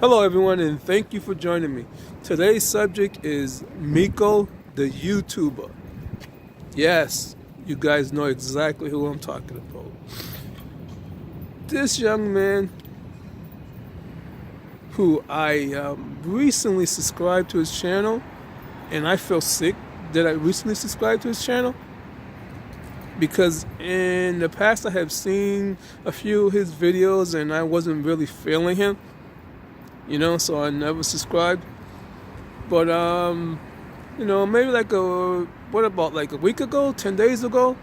Hello everyone, and thank you for joining me. Today's subject is Miko the YouTuber. Yes, you guys know exactly who I'm talking about. This young man who I recently subscribed to his channel, and I feel sick that I recently subscribed to his channel because in the past I have seen a few of his videos and I wasn't really feeling him, so I never subscribed. But maybe like a week ago, 10 days ago,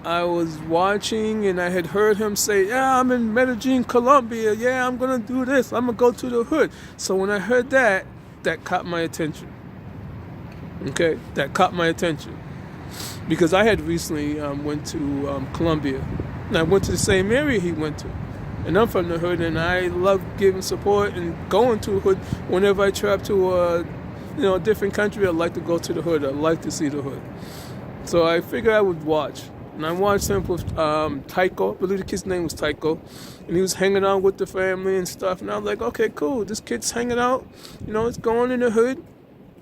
I was watching and I had heard him say, yeah, I'm in Medellin, Colombia. Yeah, I'm going to do this. I'm going to go to the hood. So when I heard that caught my attention. Okay, that caught my attention. Because I had recently went to Colombia. And I went to the same area he went to. And I'm from the hood, and I love giving support and going to the hood. Whenever I travel to a different country, I like to go to the hood. I like to see the hood. So I figured I would watch. And I watched him with Tycho. I believe the kid's name was Tycho. And he was hanging out with the family and stuff. And I was like, okay, cool. This kid's hanging out. It's going in the hood.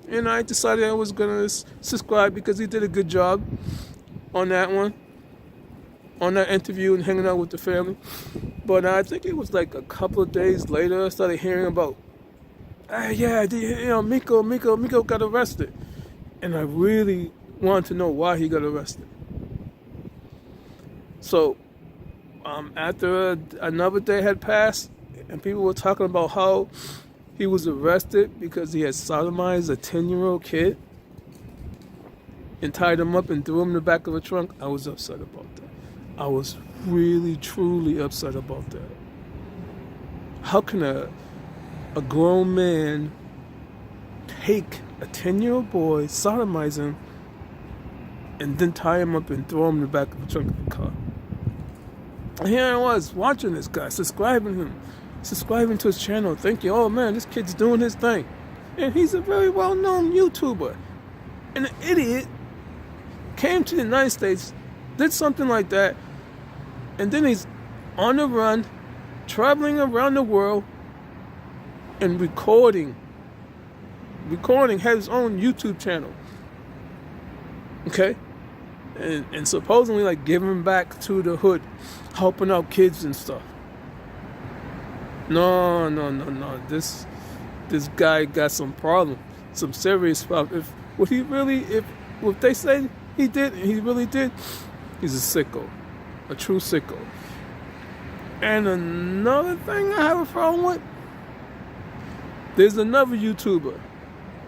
And I decided I was going to subscribe because he did a good job on that one. On that interview and hanging out with the family. But I think it was like a couple of days later I started hearing about, Miko got arrested. And I really wanted to know why he got arrested. So after another day had passed and people were talking about how he was arrested because he had sodomized a 10-year-old kid and tied him up and threw him in the back of a trunk, I was upset about that. I was really, truly upset about that. How can a grown man take a 10-year-old boy, sodomize him, and then tie him up and throw him in the back of the trunk of the car? And here I was watching this guy, subscribing to his channel, thinking, oh man, this kid's doing his thing. And he's a very well-known YouTuber. And an idiot came to the United States, did something like that, and then he's on the run, traveling around the world, and recording, had his own YouTube channel. Okay? And supposedly like giving back to the hood, helping out kids and stuff. No. This guy got some problem, some serious problem. If they say he did, and he really did, he's a sicko. A true sicko. And another thing I have a problem with, there's another YouTuber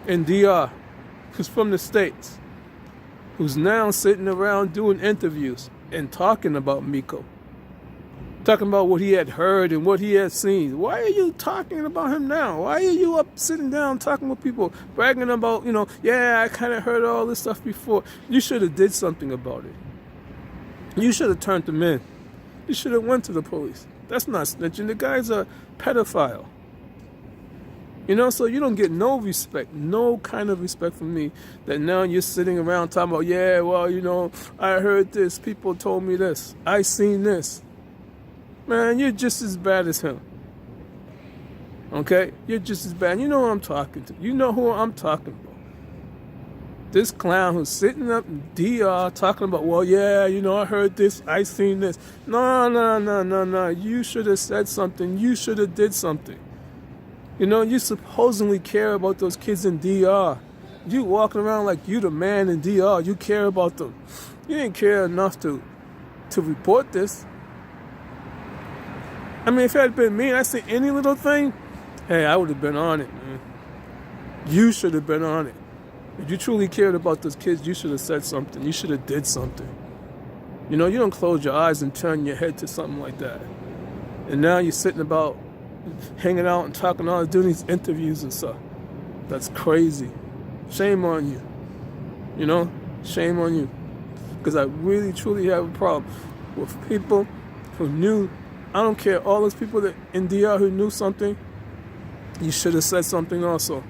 in DR who's from the States who's now sitting around doing interviews and talking about Miko. Talking about what he had heard and what he had seen. Why are you talking about him now? Why are you up sitting down talking with people, bragging about, I kind of heard all this stuff before. You should have did something about it. You should have turned them in. You should have went to the police. That's not snitching. The guy's a pedophile. So you don't get no respect, no kind of respect from me that now you're sitting around talking about, I heard this, people told me this, I seen this. Man, you're just as bad as him. Okay? You're just as bad. You know who I'm talking to. You know who I'm talking about. This clown who's sitting up in DR talking about, I heard this, I seen this. No. You should have said something. You should have did something. You supposedly care about those kids in DR. You walking around like you the man in DR. You care about them. You didn't care enough to report this. I mean, if it had been me and I see any little thing, hey, I would have been on it, man. You should have been on it. If you truly cared about those kids, you should have said something. You should have did something. You don't close your eyes and turn your head to something like that. And now you're sitting about, hanging out and talking, doing these interviews and stuff. That's crazy. Shame on you. Shame on you. Because I really, truly have a problem with people who knew. I don't care, all those people that in DR who knew something, you should have said something also.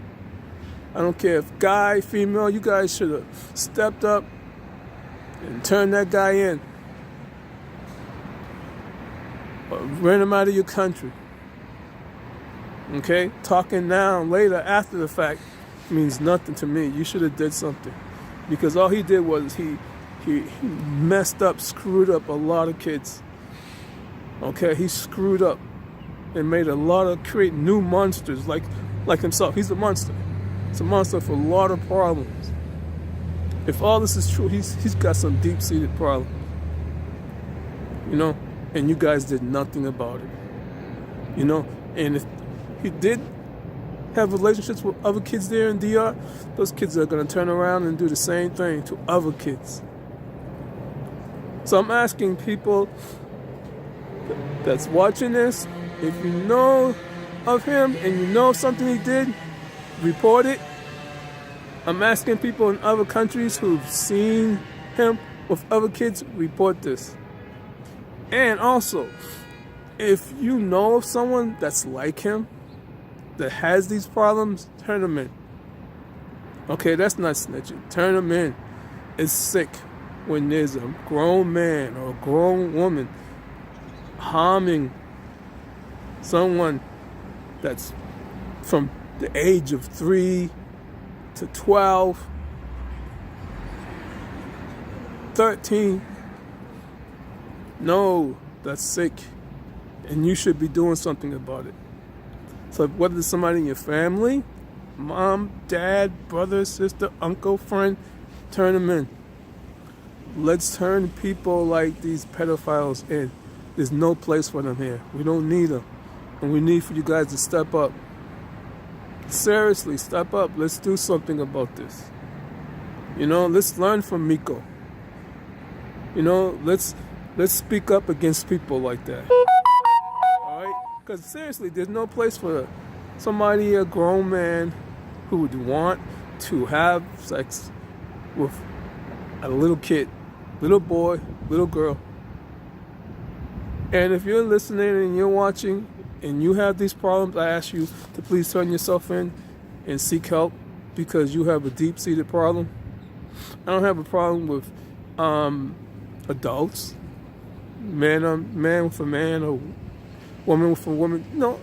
I don't care if guy, female, you guys should have stepped up and turned that guy in. Or ran him out of your country. Okay? Talking now, later, after the fact means nothing to me. You should have did something. Because all he did was he messed up, screwed up a lot of kids. Okay? He screwed up and made create new monsters like himself. He's a monster. It's a monster for a lot of problems. If all this is true, he's got some deep-seated problems. You know? And you guys did nothing about it. You know? And if he did have relationships with other kids there in DR, those kids are going to turn around and do the same thing to other kids. So I'm asking people that's watching this, if you know of him and you know something he did, report it. I'm asking people in other countries who've seen him with other kids, report this. And also, if you know of someone that's like him, that has these problems, turn them in. Okay, that's not snitching. Turn them in. It's sick when there's a grown man or a grown woman harming someone that's from the age of 3 to 12, 13. No, that's sick. And you should be doing something about it. So whether it's somebody in your family, mom, dad, brother, sister, uncle, friend, turn them in. Let's turn people like these pedophiles in. There's no place for them here. We don't need them. And we need for you guys to step up. Seriously, step up. Let's do something about this. You know, let's learn from Miko. You know, let's speak up against people like that. Because seriously, there's no place for somebody, a grown man, who would want to have sex with a little kid, little boy, little girl. And if you're listening and you're watching and you have these problems, I ask you to please turn yourself in and seek help because you have a deep-seated problem. I don't have a problem with adults, man with a man or woman with a woman, no,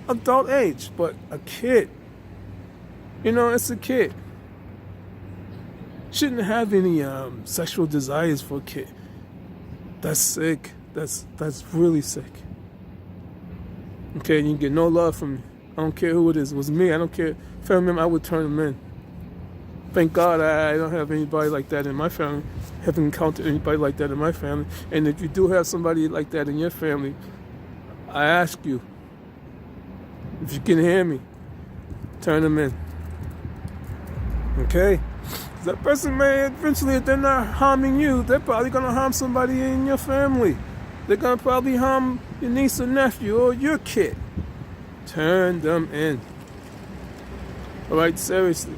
adult age, but a kid. You know, it's a kid. Shouldn't have any sexual desires for a kid. That's sick. That's really sick. Okay, you get no love from me. I don't care who it is. It was me. I don't care. Family member, I would turn them in. Thank God I don't have anybody like that in my family. Haven't encountered anybody like that in my family. And if you do have somebody like that in your family, I ask you, if you can hear me, turn them in. Okay? That person may eventually, if they're not harming you, they're probably going to harm somebody in your family. They're going to probably harm your niece or nephew or your kid. Turn them in. Alright, seriously.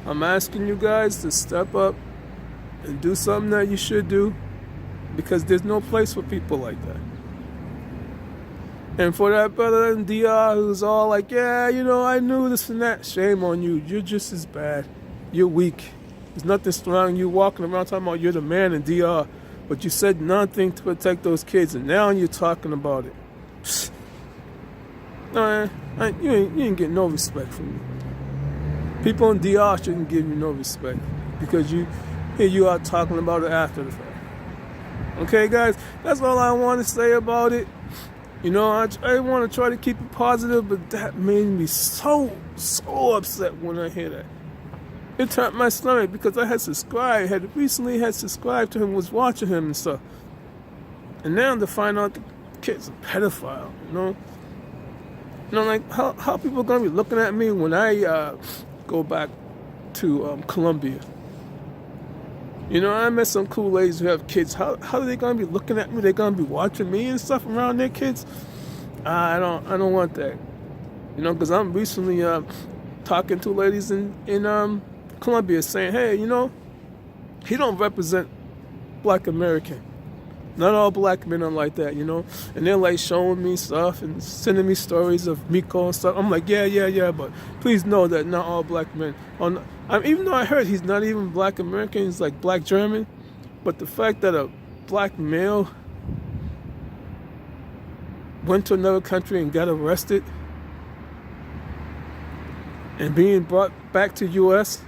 I'm asking you guys to step up and do something that you should do because there's no place for people like that. And for that brother in DR who's all like, yeah, you know, I knew this and that, shame on you. You're just as bad. You're weak. There's nothing strong. You walking around talking about you're the man in DR, but you said nothing to protect those kids, and now you're talking about it. No, you ain't getting no respect from me. People in DR shouldn't give you no respect because here you are talking about it after the fact. Okay, guys, that's all I want to say about it. You know, I want to try to keep it positive, but that made me so upset when I hear that. It turned my stomach because I had recently subscribed to him, was watching him and stuff. And now to find out the kid's a pedophile, you know? You know, like, how people going to be looking at me when I go back to Colombia? You know, I met some cool ladies who have kids. How are they going to be looking at me? They're going to be watching me and stuff around their kids? I don't want that. You know, because I'm recently talking to ladies in Colombia saying, hey, you know, he don't represent Black American. Not all black men are like that, you know. And they're like showing me stuff and sending me stories of Miko and stuff. I'm like, yeah, but please know that not all black men are. Even though I heard he's not even Black American, he's like Black German. But the fact that a black male went to another country and got arrested and being brought back to U.S.,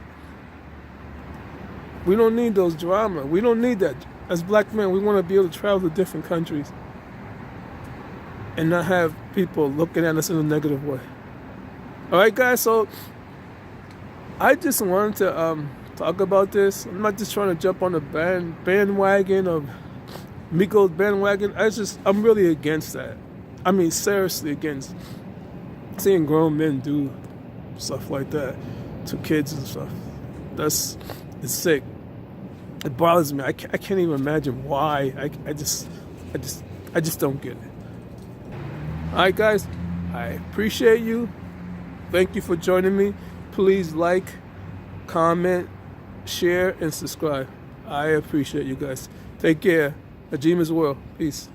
we don't need those drama. We don't need that. As black men, we want to be able to travel to different countries and not have people looking at us in a negative way. All right, guys, so I just wanted to talk about this. I'm not just trying to jump on the bandwagon of Miko's bandwagon. I'm really against that. I mean, seriously against seeing grown men do stuff like that to kids and stuff. It's sick. It bothers me. I can't even imagine why. I just don't get it. All right, guys, I appreciate you. Thank you for joining me. Please like, comment, share, and subscribe. I appreciate you guys. Take care. Ajima's World. Peace.